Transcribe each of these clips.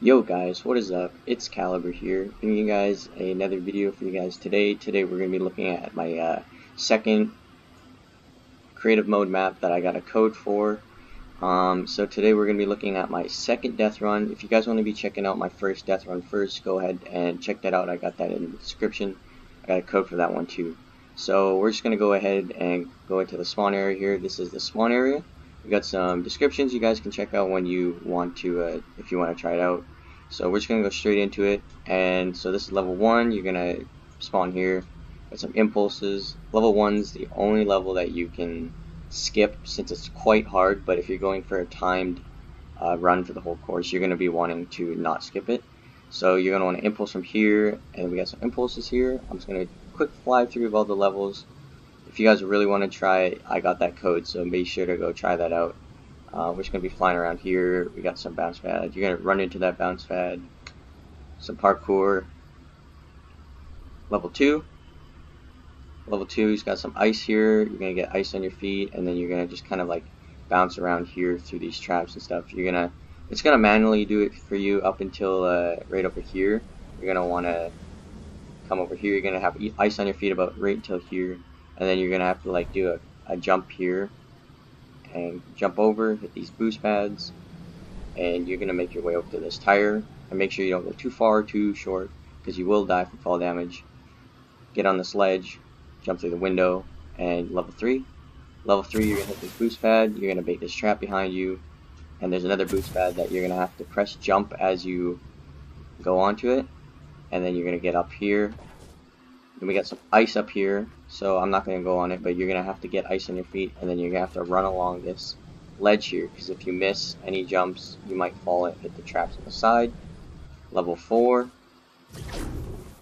Yo guys, what is up? It's Calibur here, bringing you guys another video for you guys today. Today we're going to be looking at my second creative mode map that I got a code for. So today we're going to be looking at my second death run. If you guys want to be checking out my first death run first, go ahead and check that out. I got that in the description. I got a code for that one too. So we're just going to go ahead and go into the spawn area here. This is the spawn area. We got some descriptions you guys can check out when you want to, if you want to try it out. So we're just going to go straight into it. And so this is level 1. You're going to spawn here. Got some impulses. Level 1's the only level that you can skip since it's quite hard, but if you're going for a timed run for the whole course, you're going to be wanting to not skip it. So you're going to want to impulse from here, and we got some impulses here. I'm just going to quick fly through all the levels. If you guys really want to try it, I got that code, so be sure to go try that out. We're just going to be flying around here. We got some bounce pad. You're going to run into that bounce pad. Some parkour. Level 2. Level 2, he's got some ice here. You're going to get ice on your feet, and then you're going to just kind of like bounce around here through these traps and stuff. It's going to manually do it for you up until right over here. You're going to want to come over here. You're going to have ice on your feet about right until here. And then you're going to have to like do a jump here and jump over, hit these boost pads, and you're going to make your way over to this tire. And make sure you don't go too far, too short, because you will die from fall damage. Get on this ledge, jump through the window, and level 3. Level 3, you're going to hit this boost pad, you're going to bait this trap behind you, and there's another boost pad that you're going to have to press jump as you go onto it, and then you're going to get up here. Then we got some ice up here, so I'm not going to go on it, but you're going to have to get ice on your feet, and then you're going to have to run along this ledge here, because if you miss any jumps, you might fall and hit the traps on the side. Level 4,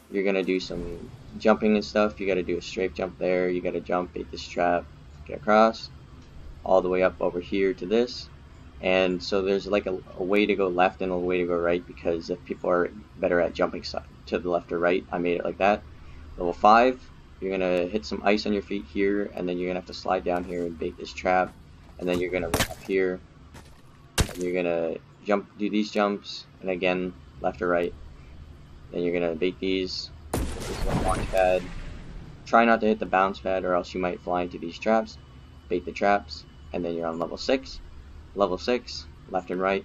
you're going to do some jumping and stuff. You got to do a strafe jump there, you got to jump, bait this trap, get across, all the way up over here to this. And so there's like a way to go left and a way to go right, because if people are better at jumping to the left or right, I made it like that. Level 5, you're going to hit some ice on your feet here, and then you're going to have to slide down here and bait this trap, and then you're going to run up here, and you're going to do these jumps, and again, left or right. Then you're going to bait these. This is a launch pad. Try not to hit the bounce pad, or else you might fly into these traps. Bait the traps, and then you're on level 6. Level 6, left and right.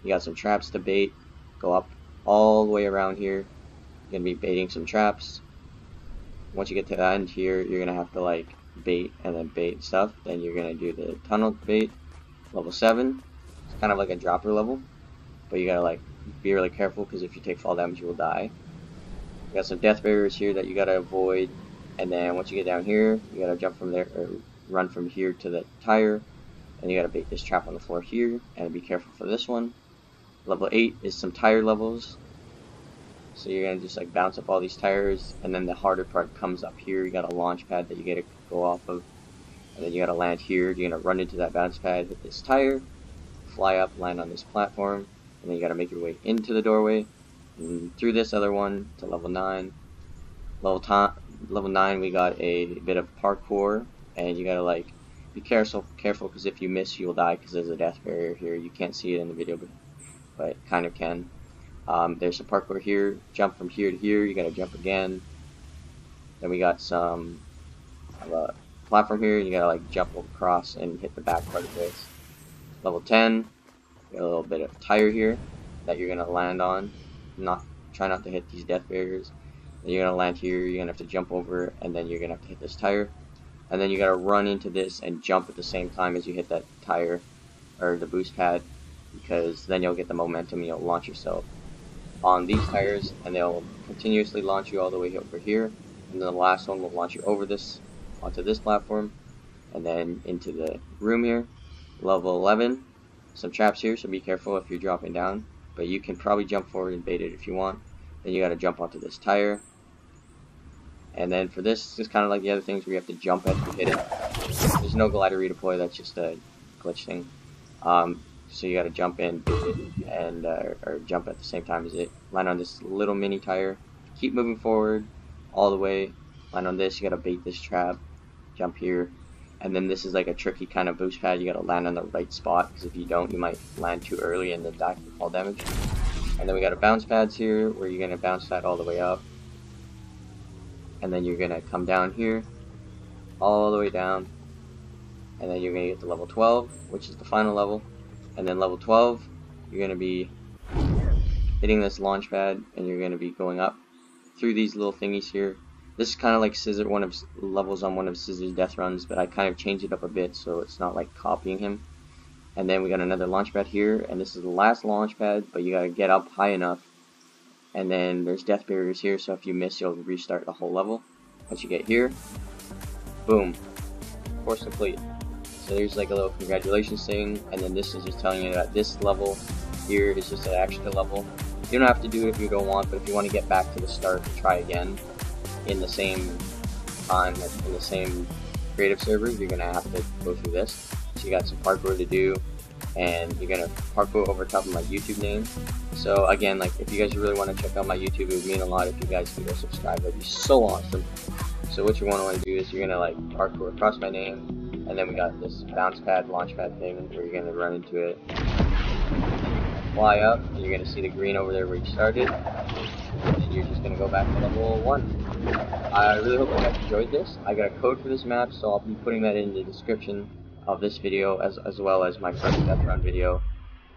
You got some traps to bait. Go up all the way around here. You're going to be baiting some traps. Once you get to the end here, you're going to have to like bait and then bait stuff. Then you're going to do the tunnel bait. Level 7, it's kind of like a dropper level, but you got to like be really careful, because if you take fall damage, you will die. You got some death barriers here that you got to avoid, and then once you get down here, you got to jump from there, or run from here to the tire, and you got to bait this trap on the floor here, and be careful for this one. Level 8 is some tire levels. So you're going to just like bounce up all these tires, and then the harder part comes up here. You got a launch pad that you get to go off of, and then you got to land here. You're going to run into that bounce pad with this tire, fly up, land on this platform, and then you got to make your way into the doorway, and through this other one to level 9. Level 9 we got a bit of parkour, and you got to like be careful, because if you miss, you'll die, because there's a death barrier here. You can't see it in the video, but kind of can. There's some parkour here, jump from here to here, you gotta jump again. Then we got some platform here, you gotta like jump across and hit the back part of this. Level 10, we got a little bit of tire here that you're gonna land on. Try not to hit these death barriers. Then you're gonna land here, you're gonna have to jump over, and then you're gonna have to hit this tire. And then you gotta run into this and jump at the same time as you hit that tire, or the boost pad, because then you'll get the momentum and you'll launch yourself on these tires, and they'll continuously launch you all the way over here, and then the last one will launch you over this onto this platform, and then into the room here. Level 11, some traps here, so be careful if you're dropping down, but you can probably jump forward and bait it if you want. Then you got to jump onto this tire, and then for this, it's kind of like the other things where you have to jump as you hit it. There's no glider redeploy, that's just a glitch thing. So you got to jump in, and or jump at the same time as it. Land on this little mini tire. Keep moving forward all the way. Land on this. You got to bait this trap. Jump here, and then this is like a tricky kind of boost pad. You got to land on the right spot, because if you don't, you might land too early and then die from fall damage. And then we got a bounce pads here where you're going to bounce that all the way up. And then you're going to come down here, all the way down. And then you're going to get to level 12, which is the final level. And then level 12, you're going to be hitting this launch pad, and you're going to be going up through these little thingies here. This is kind of like one of levels on one of Scissor's death runs, but I kind of changed it up a bit so it's not like copying him. And then we got another launch pad here, and this is the last launch pad, but you got to get up high enough. And then there's death barriers here, so if you miss, you'll restart the whole level. Once you get here, boom, course complete. So there's like a little congratulations thing, and then this is just telling you that this level here is just an extra level. You don't have to do it if you don't want, but if you want to get back to the start and try again in the same time, in the same creative server, you're going to have to go through this. So you got some parkour to do, and you're going to parkour over top of my YouTube name. So again, like if you guys really want to check out my YouTube, it would mean a lot if you guys could go subscribe. That'd be so awesome. So what you want to do is you're going to like parkour across my name, and then we got this bounce pad, launch pad thing where you're going to run into it, fly up, and you're going to see the green over there where you started, and then you're just going to go back to level 1. I really hope you guys enjoyed this. I got a code for this map, so I'll be putting that in the description of this video as well as my first Deathrun video,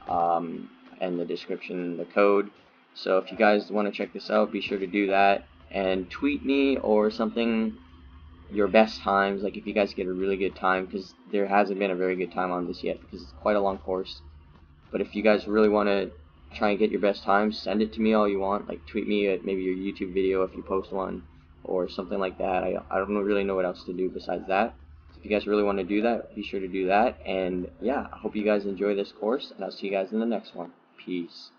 and the description, the code. So if you guys want to check this out, be sure to do that, and tweet me or something your best times, like if you guys get a really good time, because there hasn't been a very good time on this yet because it's quite a long course. But if you guys really want to try and get your best times, send it to me all you want. Like tweet me at maybe your YouTube video if you post one or something like that. I don't really know what else to do besides that. So if you guys really want to do that, be sure to do that. And yeah, I hope you guys enjoy this course, and I'll see you guys in the next one. Peace.